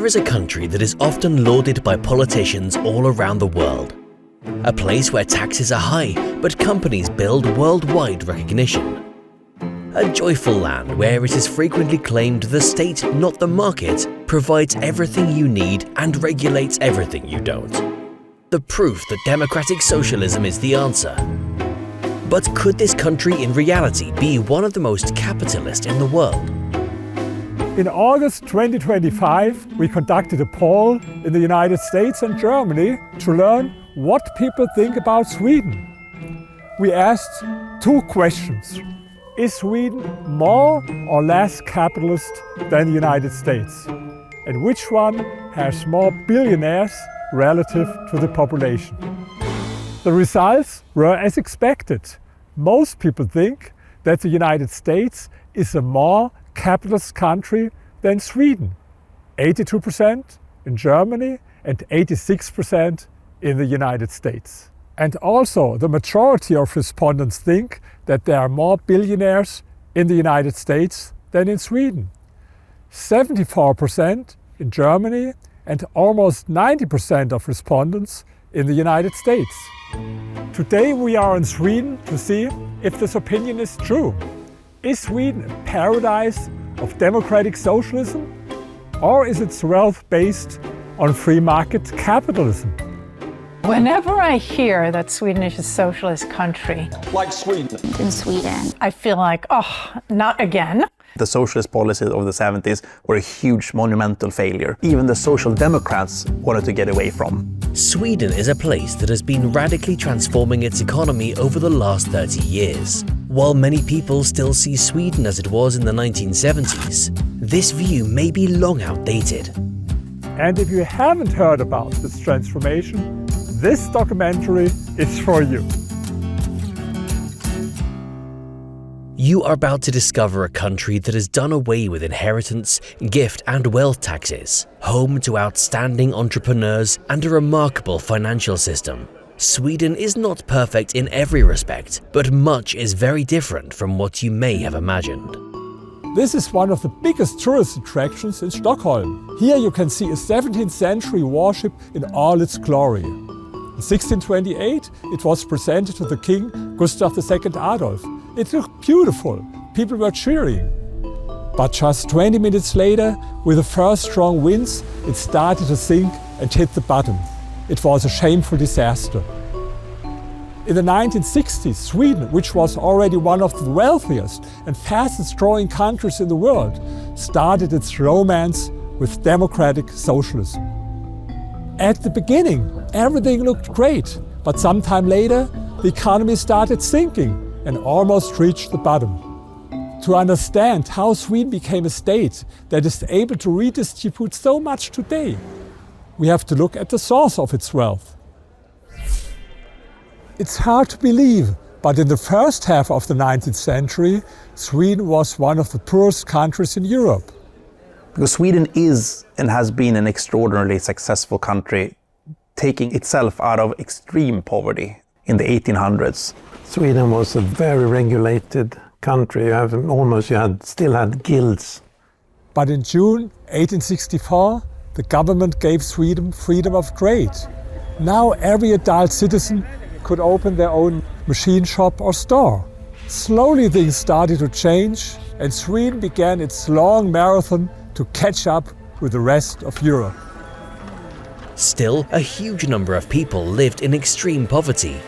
There is a country that is often lauded by politicians all around the world. A place where taxes are high, but companies build worldwide recognition. A joyful land where it is frequently claimed the state, not the market, provides everything you need and regulates everything you don't. The proof that democratic socialism is the answer. But could this country in reality be one of the most capitalist in the world? In August 2025, we conducted a poll in the United States and Germany to learn what people think about Sweden. We asked two questions. Is Sweden more or less capitalist than the United States? And which one has more billionaires relative to the population? The results were as expected. Most people think that the United States is a more capitalist country than Sweden. 82% in Germany and 86% in the United States. And also the majority of respondents think that there are more billionaires in the United States than in Sweden. 74% in Germany and almost 90% of respondents in the United States. Today we are in Sweden to see if this opinion is true. Is Sweden a paradise of democratic socialism? Or is its wealth based on free market capitalism? Whenever I hear that Sweden is a socialist country, like Sweden, in Sweden, I feel like, oh, not again. The socialist policies of the 70s were a huge monumental failure. Even the Social Democrats wanted to get away from. Sweden is a place that has been radically transforming its economy over the last 30 years. While many people still see Sweden as it was in the 1970s, this view may be long outdated. And if you haven't heard about this transformation, this documentary is for you. You are about to discover a country that has done away with inheritance, gift and wealth taxes, home to outstanding entrepreneurs and a remarkable financial system. Sweden is not perfect in every respect, but much is very different from what you may have imagined. This is one of the biggest tourist attractions in Stockholm. Here you can see a 17th century warship in all its glory. In 1628 it was presented to the King Gustav II Adolf. It looked beautiful, people were cheering. But just 20 minutes later, with the first strong winds, it started to sink and hit the bottom. It was a shameful disaster. In the 1960s, Sweden, which was already one of the wealthiest and fastest growing countries in the world, started its romance with democratic socialism. At the beginning, everything looked great, but sometime later, the economy started sinking and almost reached the bottom. To understand how Sweden became a state that is able to redistribute so much today, we have to look at the source of its wealth. It's hard to believe, but in the first half of the 19th century, Sweden was one of the poorest countries in Europe. Because Sweden is and has been an extraordinarily successful country, taking itself out of extreme poverty in the 1800s. Sweden was a very regulated country. You still had guilds. But in June 1864, the government gave Sweden freedom of trade. Now every adult citizen could open their own machine shop or store. Slowly things started to change and Sweden began its long marathon to catch up with the rest of Europe. Still, a huge number of people lived in extreme poverty,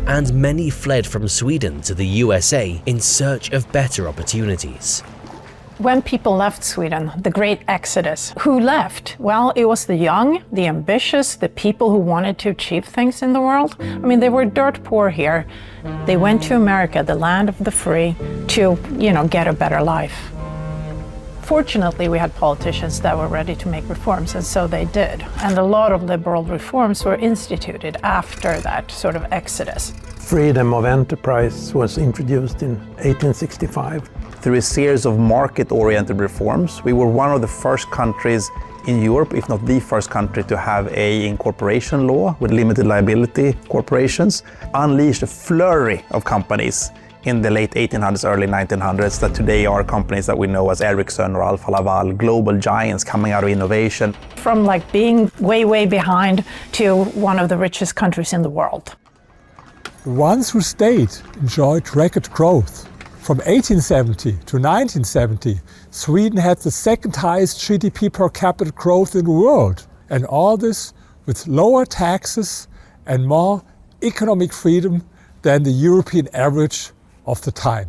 and many fled from Sweden to the USA in search of better opportunities. When people left Sweden, the great exodus, who left? Well, it was the young, the ambitious, the people who wanted to achieve things in the world. I mean, they were dirt poor here. They went to America, the land of the free, to, get a better life. Fortunately, we had politicians that were ready to make reforms, and so they did. And a lot of liberal reforms were instituted after that sort of exodus. Freedom of enterprise was introduced in 1865. Through a series of market-oriented reforms, we were one of the first countries in Europe, if not the first country, to have an incorporation law with limited liability corporations, unleashed a flurry of companies in the late 1800s, early 1900s, that today are companies that we know as Ericsson or Alfa Laval, global giants coming out of innovation. From like being way, way behind to one of the richest countries in the world. The ones who stayed enjoyed record growth. From 1870 to 1970, Sweden had the second highest GDP per capita growth in the world. And all this with lower taxes and more economic freedom than the European average of the time.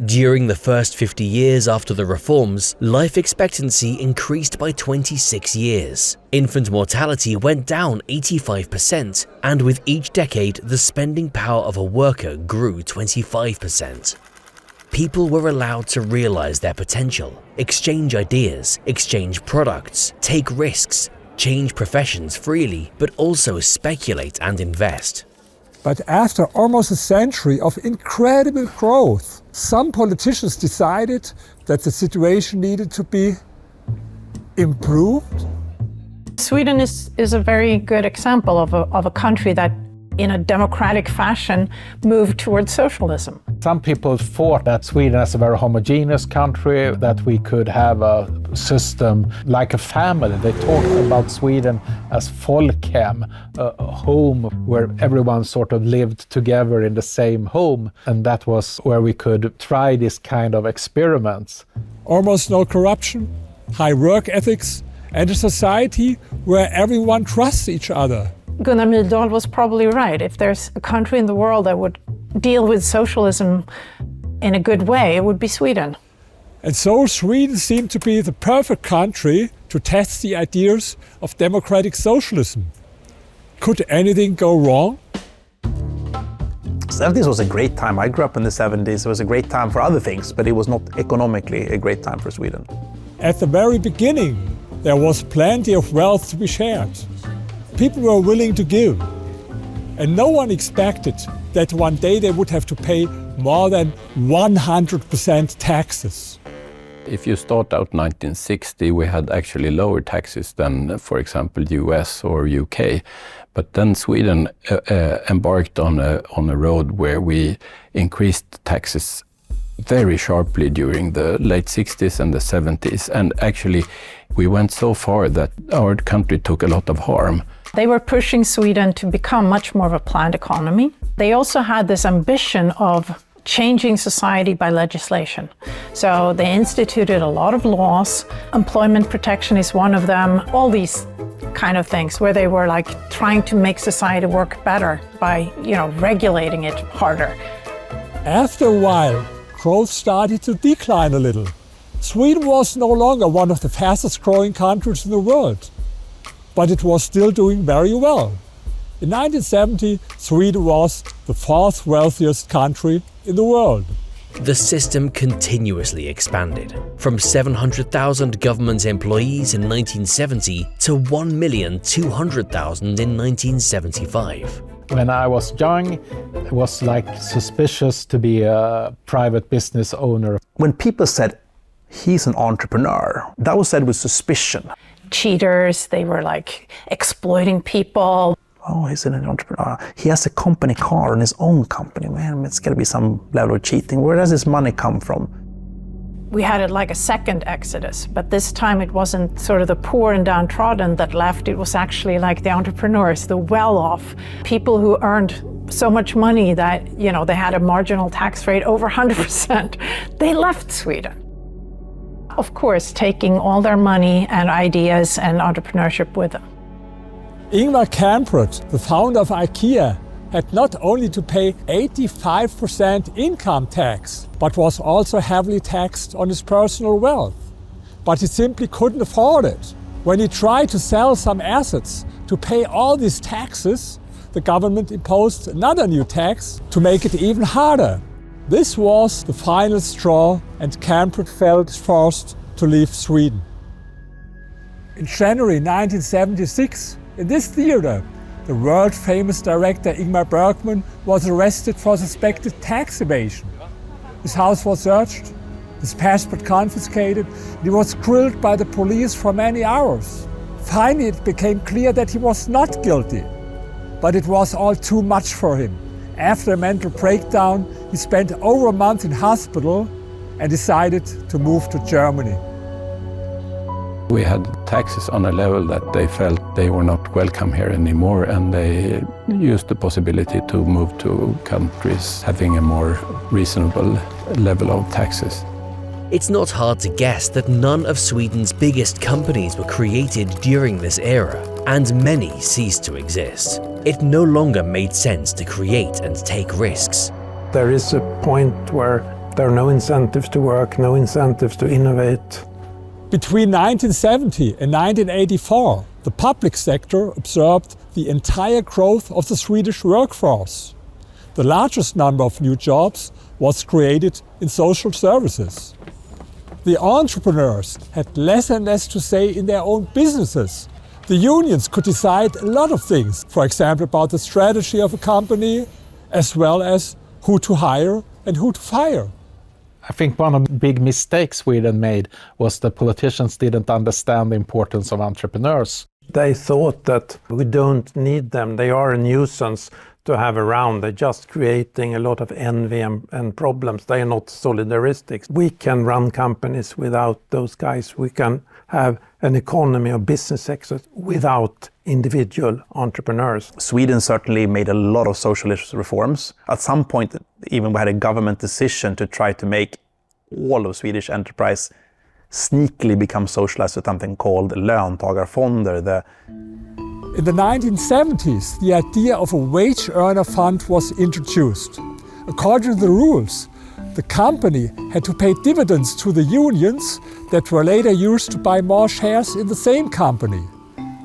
During the first 50 years after the reforms, life expectancy increased by 26 years. Infant mortality went down 85%, and with each decade, the spending power of a worker grew 25%. People were allowed to realize their potential, exchange ideas, exchange products, take risks, change professions freely, but also speculate and invest. But after almost a century of incredible growth, some politicians decided that the situation needed to be improved. Sweden is a very good example of a country that, in a democratic fashion, moved towards socialism. Some people thought that Sweden is a very homogeneous country, that we could have a system like a family. They talked about Sweden as folkhem, a home where everyone sort of lived together in the same home, and that was where we could try this kind of experiments. Almost no corruption, high work ethics, and a society where everyone trusts each other. Gunnar Myrdal was probably right. If there's a country in the world that would deal with socialism in a good way, it would be Sweden. And so Sweden seemed to be the perfect country to test the ideas of democratic socialism. Could anything go wrong? 70s was a great time. I grew up in the 70s. It was a great time for other things, but it was not economically a great time for Sweden. At the very beginning, there was plenty of wealth to be shared. People were willing to give. And no one expected that one day they would have to pay more than 100% taxes. If you start out 1960, we had actually lower taxes than, for example, US or UK. But then Sweden embarked on a road where we increased taxes very sharply during the late 60s and the 70s. And actually, we went so far that our country took a lot of harm. They were pushing Sweden to become much more of a planned economy. They also had this ambition of changing society by legislation. So they instituted a lot of laws. Employment protection is one of them. All these kind of things where they were like trying to make society work better by, regulating it harder. After a while, growth started to decline a little. Sweden was no longer one of the fastest growing countries in the world, but it was still doing very well. In 1970, Sweden was the fourth wealthiest country in the world. The system continuously expanded, from 700,000 government employees in 1970 to 1,200,000 in 1975. When I was young, it was like suspicious to be a private business owner. When people said, he's an entrepreneur, that was said with suspicion. Cheaters, they were like exploiting people. Oh, he's an entrepreneur. He has a company car and his own company. Man, it's got to be some level of cheating. Where does his money come from? We had it like a second exodus, but this time it wasn't sort of the poor and downtrodden that left. It was actually like the entrepreneurs, the well-off, people who earned so much money that, they had a marginal tax rate over 100%. They left Sweden. Of course, taking all their money and ideas and entrepreneurship with them. Ingvar Kamprad, the founder of IKEA, had not only to pay 85% income tax, but was also heavily taxed on his personal wealth. But he simply couldn't afford it. When he tried to sell some assets to pay all these taxes, the government imposed another new tax to make it even harder. This was the final straw, and Kamprad felt forced to leave Sweden. In January 1976, in this theater, the world-famous director Ingmar Bergman was arrested for suspected tax evasion. His house was searched, his passport confiscated, and he was grilled by the police for many hours. Finally, it became clear that he was not guilty. But it was all too much for him. After a mental breakdown, he spent over a month in hospital and decided to move to Germany. We had taxes on a level that they felt they were not welcome here anymore, and they used the possibility to move to countries having a more reasonable level of taxes. It's not hard to guess that none of Sweden's biggest companies were created during this era, and many ceased to exist. It no longer made sense to create and take risks. There is a point where there are no incentives to work, no incentives to innovate. Between 1970 and 1984, the public sector absorbed the entire growth of the Swedish workforce. The largest number of new jobs was created in social services. The entrepreneurs had less and less to say in their own businesses. The unions could decide a lot of things, for example, about the strategy of a company, as well as who to hire and who to fire. I think one of the big mistakes Sweden made was the politicians didn't understand the importance of entrepreneurs. They thought that we don't need them, they are a nuisance to have around, they're just creating a lot of envy and problems, they are not solidaristic. We can run companies without those guys, we can have an economy of business sectors without individual entrepreneurs. Sweden certainly made a lot of socialist reforms. At some point, even we had a government decision to try to make all of Swedish enterprise sneakily become socialized with something called löntagarfonder. In the 1970s, the idea of a wage earner fund was introduced. According to the rules, the company had to pay dividends to the unions that were later used to buy more shares in the same company.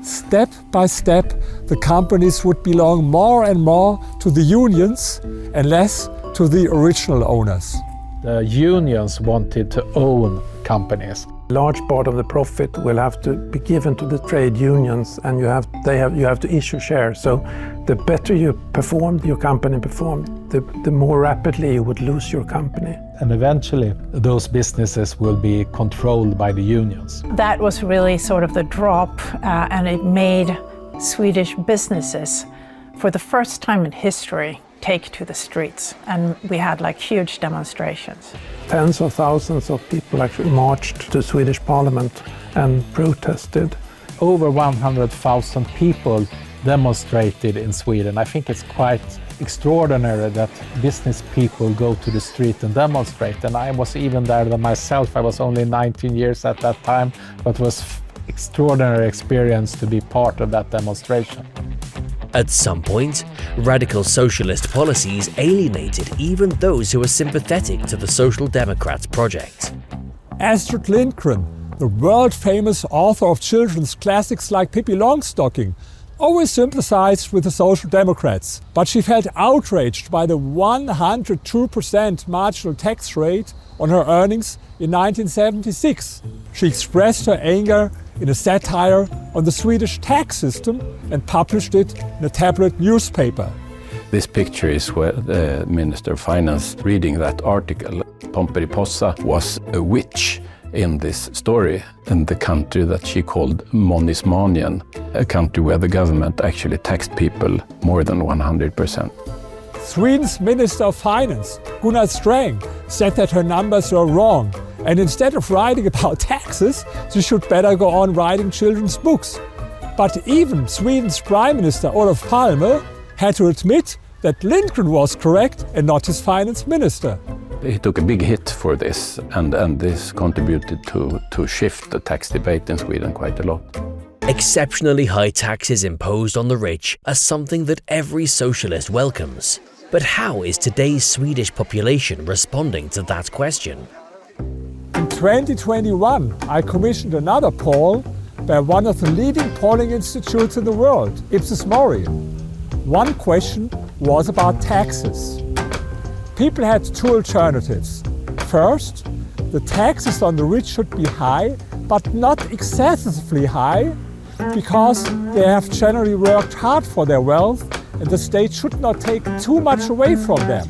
Step by step, the companies would belong more and more to the unions and less to the original owners. The unions wanted to own companies. A large part of the profit will have to be given to the trade unions, and you have to issue shares. So the better you performed, your company performed, the more rapidly you would lose your company. And eventually those businesses will be controlled by the unions. That was really sort of the drop, and it made Swedish businesses, for the first time in history, take to the streets. And we had like huge demonstrations. Tens of thousands of people actually marched to Swedish Parliament and protested. Over 100,000 people demonstrated in Sweden. I think it's quite extraordinary that business people go to the street and demonstrate. And I was even there myself. I was only 19 years at that time, but it was extraordinary experience to be part of that demonstration. At some point, radical socialist policies alienated even those who were sympathetic to the Social Democrats' project. Astrid Lindgren, the world-famous author of children's classics like Pippi Longstocking, always sympathized with the Social Democrats, but she felt outraged by the 102% marginal tax rate on her earnings in 1976. She expressed her anger in a satire on the Swedish tax system and published it in a tabloid newspaper. This picture is where the Minister of Finance reading that article. Pomperipossa was a witch in this story in the country that she called Monismanien, a country where the government actually taxed people more than 100%. Sweden's Minister of Finance, Gunnar Sträng, said that her numbers were wrong, and instead of writing about taxes, she should better go on writing children's books. But even Sweden's Prime Minister Olof Palme had to admit that Lindgren was correct and not his finance minister. He took a big hit for this, and this contributed to shift the tax debate in Sweden quite a lot. Exceptionally high taxes imposed on the rich are something that every socialist welcomes. But how is today's Swedish population responding to that question? In 2021, I commissioned another poll by one of the leading polling institutes in the world, Ipsos Mori. One question was about taxes. People had two alternatives. First, the taxes on the rich should be high, but not excessively high, because they have generally worked hard for their wealth and the state should not take too much away from them.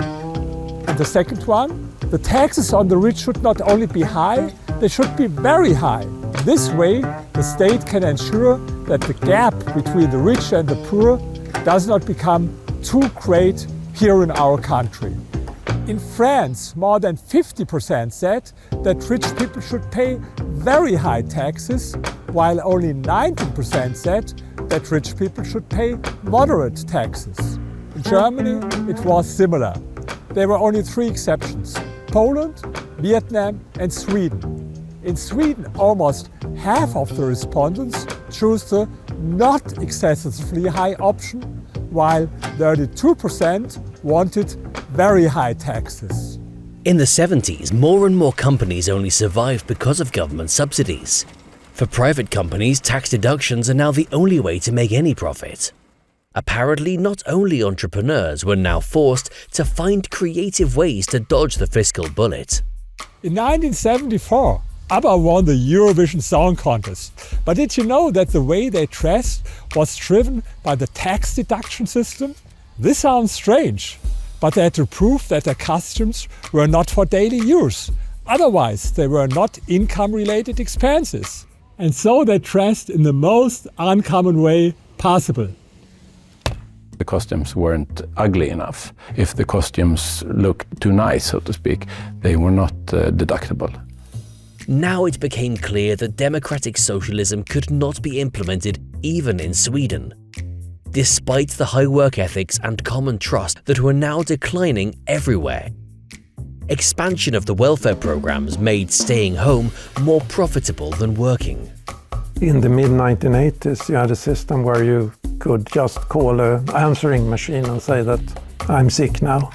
And the second one, the taxes on the rich should not only be high, they should be very high. This way, the state can ensure that the gap between the rich and the poor does not become too great, here in our country. In France, more than 50% said that rich people should pay very high taxes, while only 19% said that rich people should pay moderate taxes. In Germany, it was similar. There were only 3 exceptions: Poland, Vietnam, and Sweden. In Sweden, almost half of the respondents chose the not excessively high option, while 32% wanted very high taxes. In the 70s, more and more companies only survived because of government subsidies. For private companies, tax deductions are now the only way to make any profit. Apparently, not only entrepreneurs were now forced to find creative ways to dodge the fiscal bullet. In 1974, ABBA won the Eurovision Song Contest. But did you know that the way they dressed was driven by the tax deduction system? This sounds strange, but they had to prove that their costumes were not for daily use. Otherwise, they were not income-related expenses. And so they dressed in the most uncommon way possible. The costumes weren't ugly enough. If the costumes looked too nice, so to speak, they were not deductible. Now it became clear that democratic socialism could not be implemented even in Sweden, despite the high work ethics and common trust that were now declining everywhere. Expansion of the welfare programs made staying home more profitable than working. In the mid-1980s, you had a system where you could just call an answering machine and say that I'm sick now.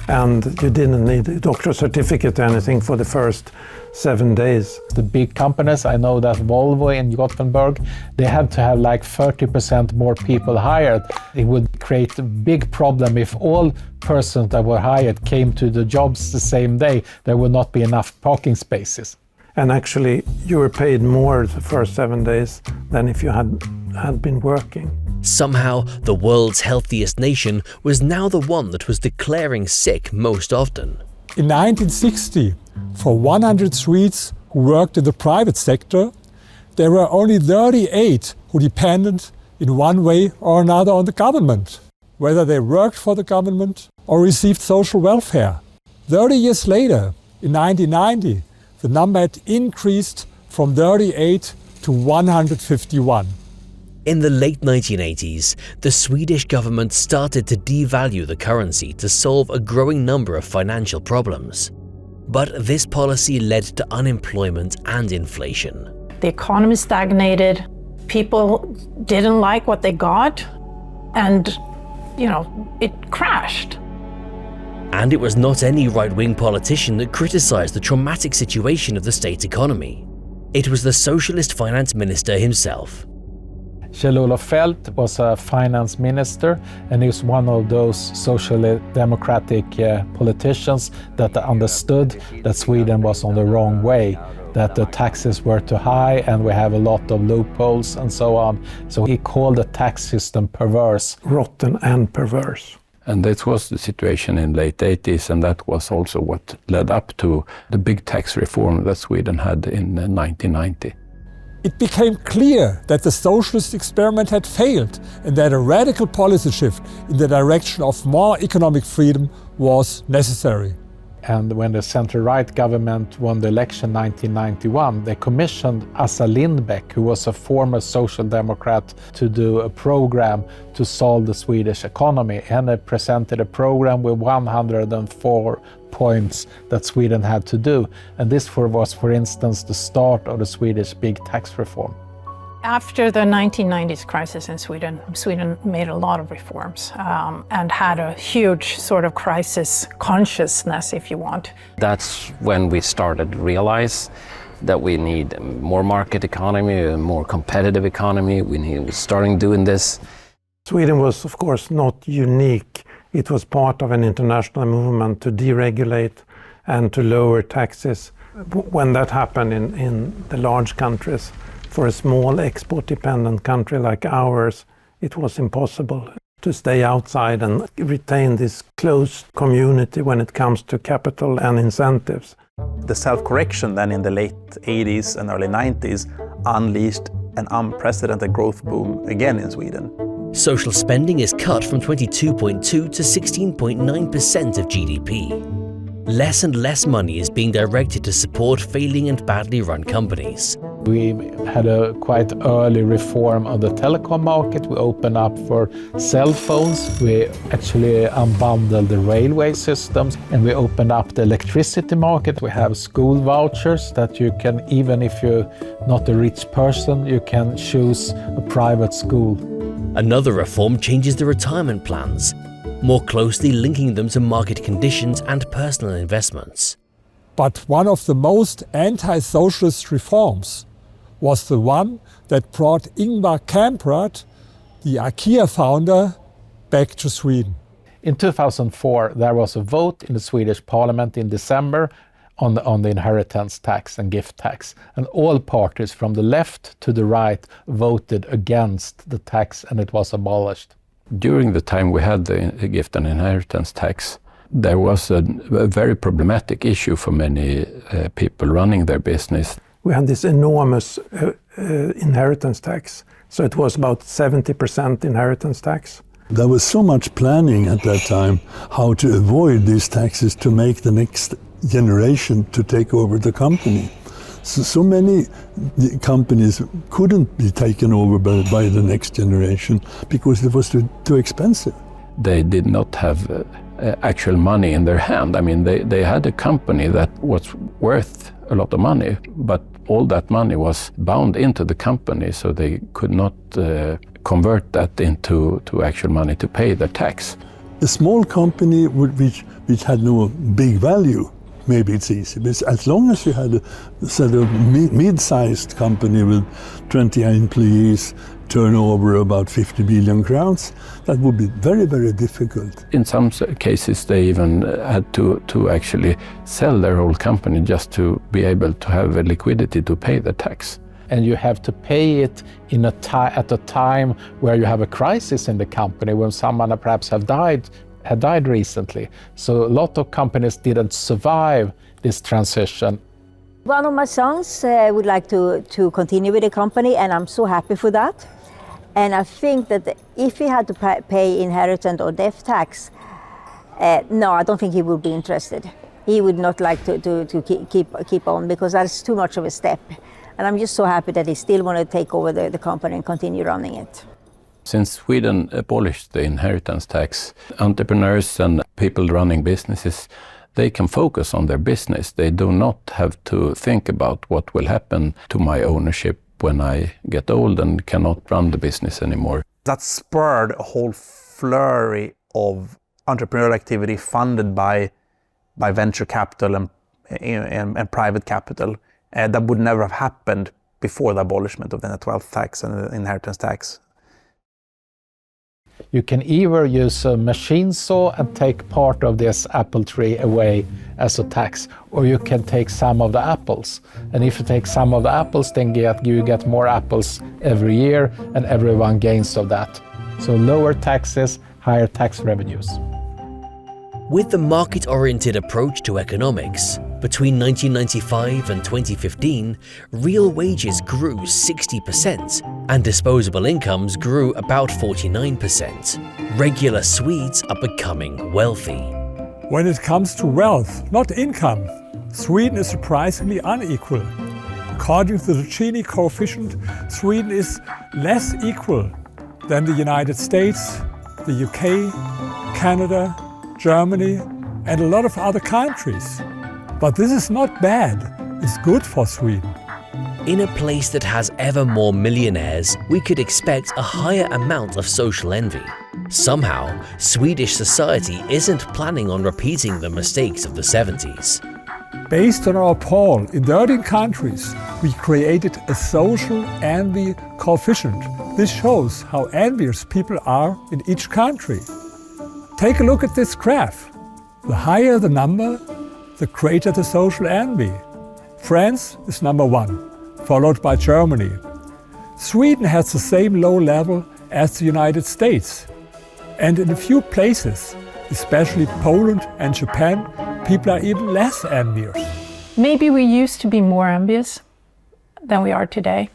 And you didn't need a doctor's certificate or anything for the first 7 days. The big companies, I know that Volvo in Gothenburg, they had to have like 30% more people hired. It would create a big problem if all persons that were hired came to the jobs the same day. There would not be enough parking spaces. And actually, you were paid more the first 7 days than if you had been working. Somehow, the world's healthiest nation was now the one that was declaring sick most often. In 1960, for 100 Swedes who worked in the private sector, there were only 38 who depended in one way or another on the government, whether they worked for the government or received social welfare. 30 years later, in 1990, the number had increased from 38 to 151. In the late 1980s, the Swedish government started to devalue the currency to solve a growing number of financial problems. But this policy led to unemployment and inflation. The economy stagnated, people didn't like what they got, and, it crashed. And it was not any right-wing politician that criticized the traumatic situation of the state economy. It was the socialist finance minister himself. Kjell-Olof Feldt was a finance minister, and he was one of those social democratic politicians that understood that Sweden was on the wrong way, that the taxes were too high and we have a lot of loopholes and so on. So he called the tax system perverse. Rotten and perverse. And that was the situation in late 80s, and that was also what led up to the big tax reform that Sweden had in 1990. It became clear that the socialist experiment had failed and that a radical policy shift in the direction of more economic freedom was necessary. And when the center-right government won the election in 1991, they commissioned Assa Lindbeck, who was a former social democrat, to do a program to solve the Swedish economy. And they presented a program with 104 points that Sweden had to do. And this was, for instance, the start of the Swedish big tax reform. After the 1990s crisis in Sweden made a lot of reforms and had a huge sort of crisis consciousness, if you want. That's when we started to realize that we need a more market economy, a more competitive economy. We're starting doing this. Sweden was, of course, not unique. It was part of an international movement to deregulate and to lower taxes. When that happened in the large countries, for a small export-dependent country like ours, it was impossible to stay outside and retain this close community when it comes to capital and incentives. The self-correction then in the late 80s and early 90s unleashed an unprecedented growth boom again in Sweden. Social spending is cut from 22.2 to 16.9% of GDP. Less and less money is being directed to support failing and badly run companies. We had a quite early reform of the telecom market. We opened up for cell phones. We actually unbundled the railway systems, and we opened up the electricity market. We have school vouchers that you can, even if you're not a rich person, you can choose a private school. Another reform changes the retirement plans, more closely linking them to market conditions and personal investments. But one of the most anti-socialist reforms was the one that brought Ingvar Kamprad, the IKEA founder, back to Sweden. In 2004, there was a vote in the Swedish parliament in December on the inheritance tax and gift tax. And all parties from the left to the right voted against the tax, and it was abolished. During the time we had the gift and inheritance tax, there was a very problematic issue for many people running their business. We had this enormous inheritance tax. So it was about 70% inheritance tax. There was so much planning at that time how to avoid these taxes to make the next generation to take over the company. So many companies couldn't be taken over by the next generation because it was too expensive. They did not have actual money in their hand. I mean, they had a company that was worth a lot of money, but all that money was bound into the company, so they could not convert that into actual money to pay the tax. A small company which had no big value, maybe it's easy. But as long as you had a sort of mid-sized company with 20 employees, turnover about 50 billion crowns, that would be very, very difficult. In some cases, they even had to actually sell their whole company just to be able to have a liquidity to pay the tax. And you have to pay it at a time where you have a crisis in the company, when someone perhaps had died recently. So a lot of companies didn't survive this transition. One of my sons would like to continue with the company, and I'm so happy for that. And I think that if he had to pay inheritance or death tax, no, I don't think he would be interested. He would not like to keep on, because that's too much of a step. And I'm just so happy that he still want to take over the company and continue running it. Since Sweden abolished the inheritance tax, entrepreneurs and people running businesses, they can focus on their business. They do not have to think about what will happen to my ownership when I get old and cannot run the business anymore. That spurred a whole flurry of entrepreneurial activity funded by venture capital and private capital that would never have happened before the abolishment of the net wealth tax and the inheritance tax. You can either use a machine saw and take part of this apple tree away as a tax, or you can take some of the apples. And if you take some of the apples, then you get more apples every year, and everyone gains of that. So lower taxes, higher tax revenues. With the market-oriented approach to economics, between 1995 and 2015, real wages grew 60% and disposable incomes grew about 49%. Regular Swedes are becoming wealthy. When it comes to wealth, not income, Sweden is surprisingly unequal. According to the Gini coefficient, Sweden is less equal than the United States, the UK, Canada, Germany, and a lot of other countries. But this is not bad. It's good for Sweden. In a place that has ever more millionaires, we could expect a higher amount of social envy. Somehow, Swedish society isn't planning on repeating the mistakes of the 70s. Based on our poll in 13 countries, we created a social envy coefficient. This shows how envious people are in each country. Take a look at this graph. The higher the number, the greater the social envy. France is number 1, followed by Germany. Sweden has the same low level as the United States. And in a few places, especially Poland and Japan, people are even less envious. Maybe we used to be more envious than we are today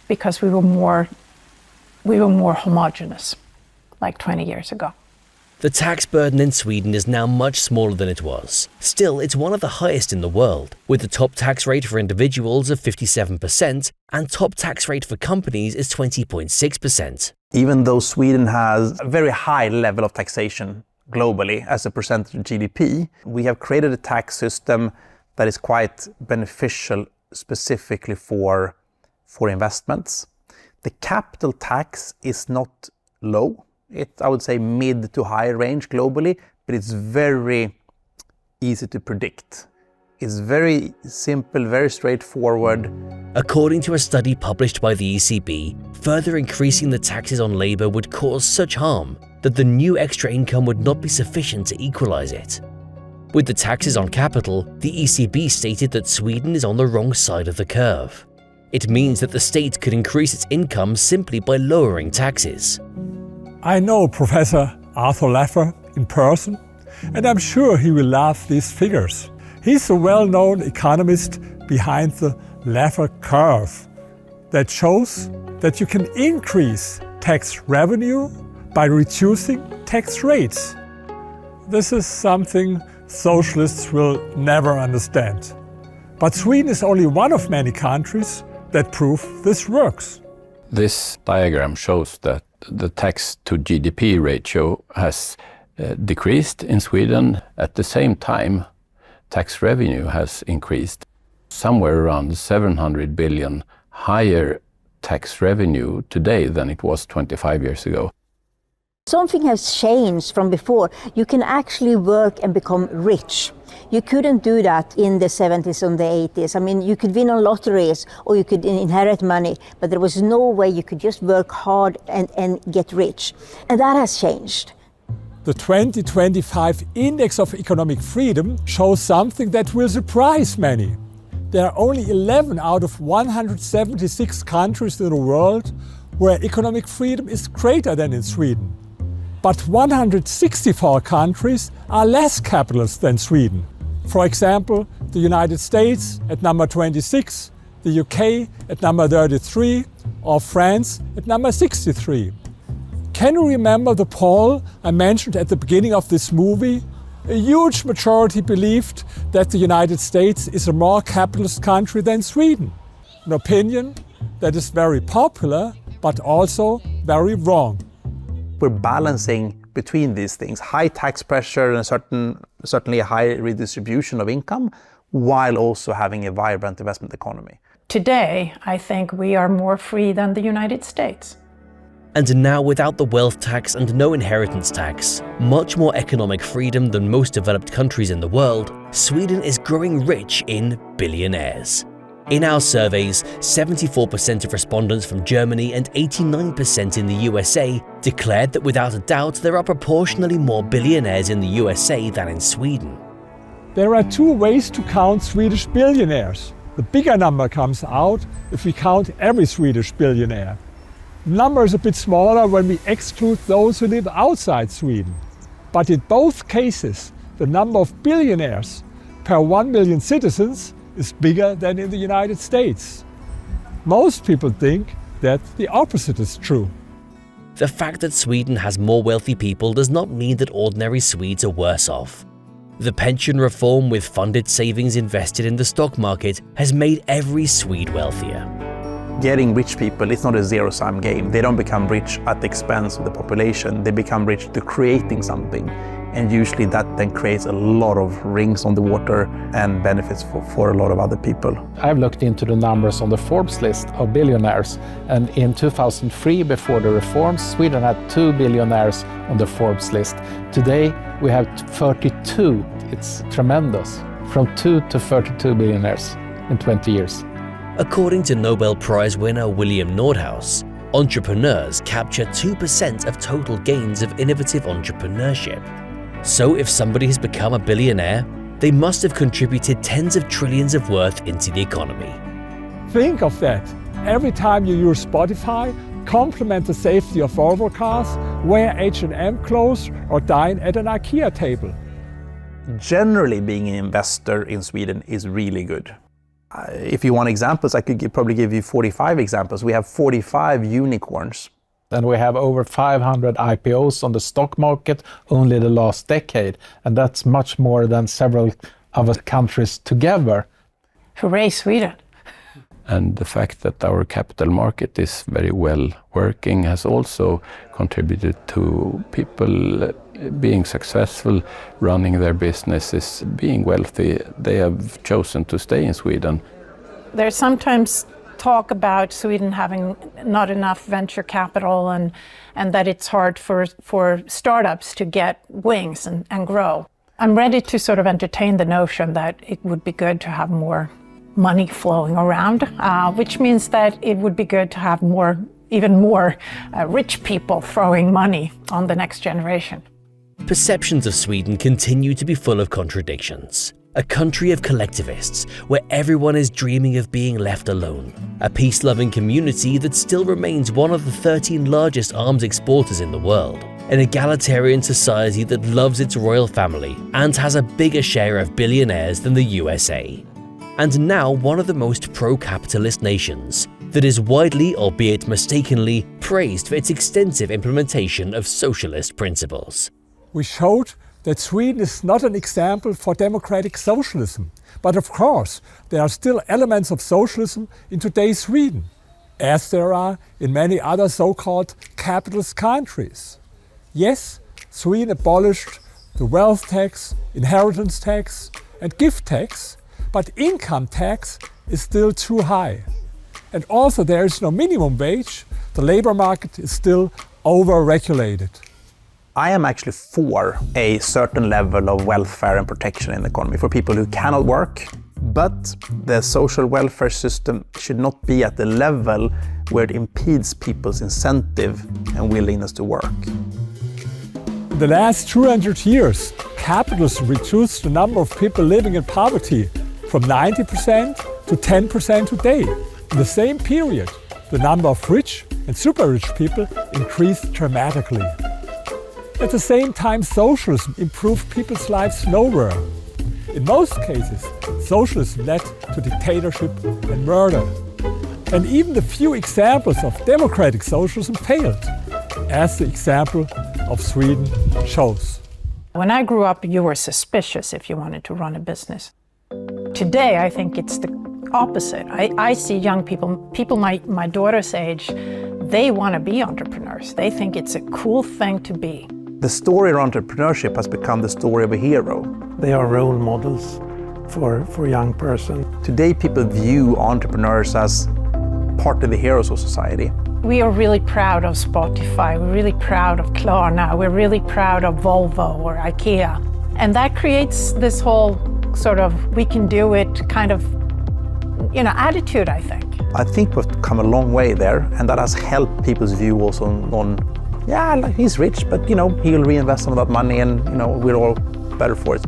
because we were more homogeneous. like 20 years ago. The tax burden in Sweden is now much smaller than it was. Still, it's one of the highest in the world, with the top tax rate for individuals of 57% and top tax rate for companies is 20.6%. Even though Sweden has a very high level of taxation globally as a percentage of GDP, we have created a tax system that is quite beneficial specifically for investments. The capital tax is not low. I would say mid to high range globally, but it's very easy to predict. It's very simple, very straightforward. According to a study published by the ECB, further increasing the taxes on labour would cause such harm that the new extra income would not be sufficient to equalise it. With the taxes on capital, the ECB stated that Sweden is on the wrong side of the curve. It means that the state could increase its income simply by lowering taxes. I know Professor Arthur Laffer in person, and I'm sure he will love these figures. He's a well-known economist behind the Laffer curve that shows that you can increase tax revenue by reducing tax rates. This is something socialists will never understand. But Sweden is only one of many countries that prove this works. This diagram shows that the tax to GDP ratio has decreased in Sweden. At the same time, tax revenue has increased. Somewhere around 700 billion higher tax revenue today than it was 25 years ago. Something has changed from before. You can actually work and become rich. You couldn't do that in the 70s and the 80s. I mean, you could win on lotteries or you could inherit money, but there was no way you could just work hard and get rich. And that has changed. The 2025 Index of Economic Freedom shows something that will surprise many. There are only 11 out of 176 countries in the world where economic freedom is greater than in Sweden. But 164 countries are less capitalist than Sweden. For example, the United States at number 26, the UK at number 33, or France at number 63. Can you remember the poll I mentioned at the beginning of this movie? A huge majority believed that the United States is a more capitalist country than Sweden. An opinion that is very popular, but also very wrong. We're balancing between these things, high tax pressure and certainly a high redistribution of income, while also having a vibrant investment economy. Today, I think we are more free than the United States. And now, without the wealth tax and no inheritance tax, much more economic freedom than most developed countries in the world, Sweden is growing rich in billionaires. In our surveys, 74% of respondents from Germany and 89% in the USA declared that without a doubt there are proportionally more billionaires in the USA than in Sweden. There are two ways to count Swedish billionaires. The bigger number comes out if we count every Swedish billionaire. The number is a bit smaller when we exclude those who live outside Sweden. But in both cases, the number of billionaires per 1 million citizens is bigger than in the United States. Most people think that the opposite is true. The fact that Sweden has more wealthy people does not mean that ordinary Swedes are worse off. The pension reform with funded savings invested in the stock market has made every Swede wealthier. Getting rich people, it's not a zero-sum game. They don't become rich at the expense of the population. They become rich to creating something. And usually that then creates a lot of rings on the water and benefits for a lot of other people. I've looked into the numbers on the Forbes list of billionaires, and in 2003, before the reforms, Sweden had 2 billionaires on the Forbes list. Today we have 32. It's tremendous. From 2 to 32 billionaires in 20 years. According to Nobel Prize winner William Nordhaus, entrepreneurs capture 2% of total gains of innovative entrepreneurship. So if somebody has become a billionaire, they must have contributed tens of trillions of worth into the economy. Think of that. Every time you use Spotify, compliment the safety of Volvo cars, wear H&M clothes, or dine at an IKEA table. Generally, being an investor in Sweden is really good. If you want examples, I could probably give you 45 examples. We have 45 unicorns And we have over 500 IPOs on the stock market only the last decade. And that's much more than several other countries together. Hooray, Sweden. And the fact that our capital market is very well working has also contributed to people being successful, running their businesses, being wealthy. They have chosen to stay in Sweden. There's sometimes talk about Sweden having not enough venture capital and that it's hard for startups to get wings and grow. I'm ready to sort of entertain the notion that it would be good to have more money flowing around, which means that it would be good to have even more rich people throwing money on the next generation. Perceptions of Sweden continue to be full of contradictions. A country of collectivists, where everyone is dreaming of being left alone. A peace-loving community that still remains one of the 13 largest arms exporters in the world. An egalitarian society that loves its royal family and has a bigger share of billionaires than the USA. And now one of the most pro-capitalist nations that is widely, albeit mistakenly, praised for its extensive implementation of socialist principles. We showed that Sweden is not an example for democratic socialism. But of course, there are still elements of socialism in today's Sweden, as there are in many other so-called capitalist countries. Yes, Sweden abolished the wealth tax, inheritance tax, and gift tax, but income tax is still too high. And also there is no minimum wage. The labor market is still over-regulated. I am actually for a certain level of welfare and protection in the economy for people who cannot work. But the social welfare system should not be at the level where it impedes people's incentive and willingness to work. In the last 200 years, capitalism reduced the number of people living in poverty from 90% to 10% today. In the same period, the number of rich and super rich people increased dramatically. At the same time, socialism improved people's lives nowhere. In most cases, socialism led to dictatorship and murder. And even the few examples of democratic socialism failed, as the example of Sweden shows. When I grew up, you were suspicious if you wanted to run a business. Today, I think it's the opposite. I see young people my daughter's age, they want to be entrepreneurs. They think it's a cool thing to be. The story of entrepreneurship has become the story of a hero. They are role models for young person. Today people view entrepreneurs as part of the heroes of society. We are really proud of Spotify, we're really proud of Klarna, we're really proud of Volvo or IKEA. And that creates this whole sort of we can do it kind of, attitude, I think. I think we've come a long way there, and that has helped people's view also on he's rich, but he'll reinvest some of that money and we're all better for it.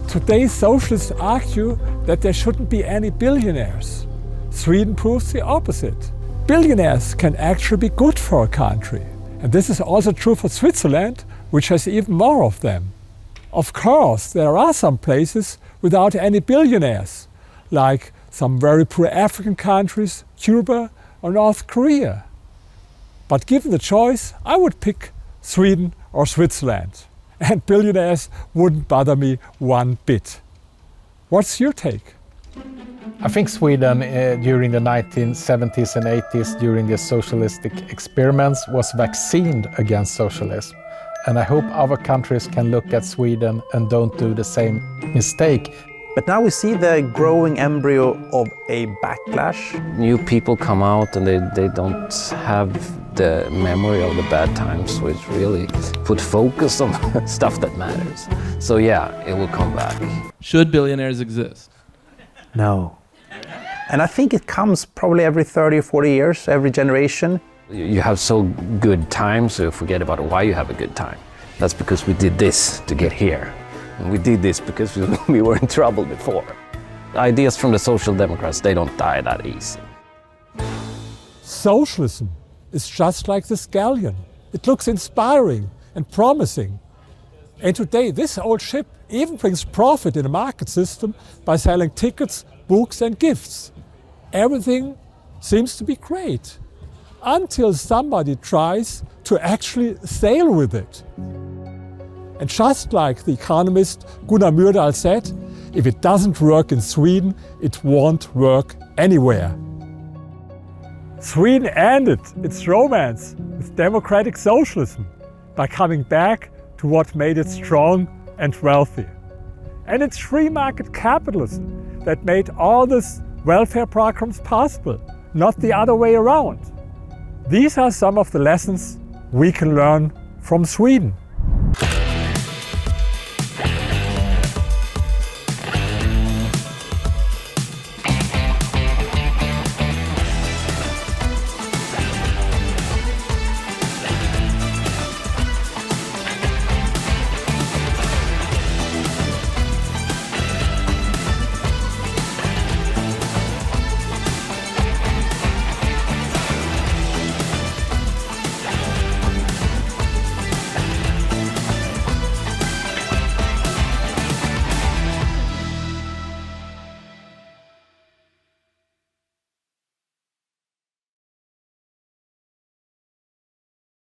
Today's socialists argue that there shouldn't be any billionaires. Sweden proves the opposite. Billionaires can actually be good for a country. And this is also true for Switzerland, which has even more of them. Of course, there are some places without any billionaires, like some very poor African countries, Cuba or North Korea. But given the choice, I would pick Sweden or Switzerland. And billionaires wouldn't bother me one bit. What's your take? I think Sweden during the 1970s and 80s, during the socialistic experiments, was vaccinated against socialism. And I hope other countries can look at Sweden and don't do the same mistake. But now we see the growing embryo of a backlash. New people come out and they don't have the memory of the bad times, which really put focus on stuff that matters. So yeah, it will come back. Should billionaires exist? No. And I think it comes probably every 30 or 40 years, every generation. You have so good times, so you forget about why you have a good time. That's because we did this to get here. And we did this because we were in trouble before. Ideas from the Social Democrats, they don't die that easy. Socialism is just like the scallion. It looks inspiring and promising. And today, this old ship even brings profit in a market system by selling tickets, books and gifts. Everything seems to be great. until somebody tries to actually sail with it. And just like the economist Gunnar Myrdal said, if it doesn't work in Sweden, it won't work anywhere. Sweden ended its romance with democratic socialism by coming back to what made it strong and wealthy. And it's free market capitalism that made all these welfare programs possible, not the other way around. These are some of the lessons we can learn from Sweden.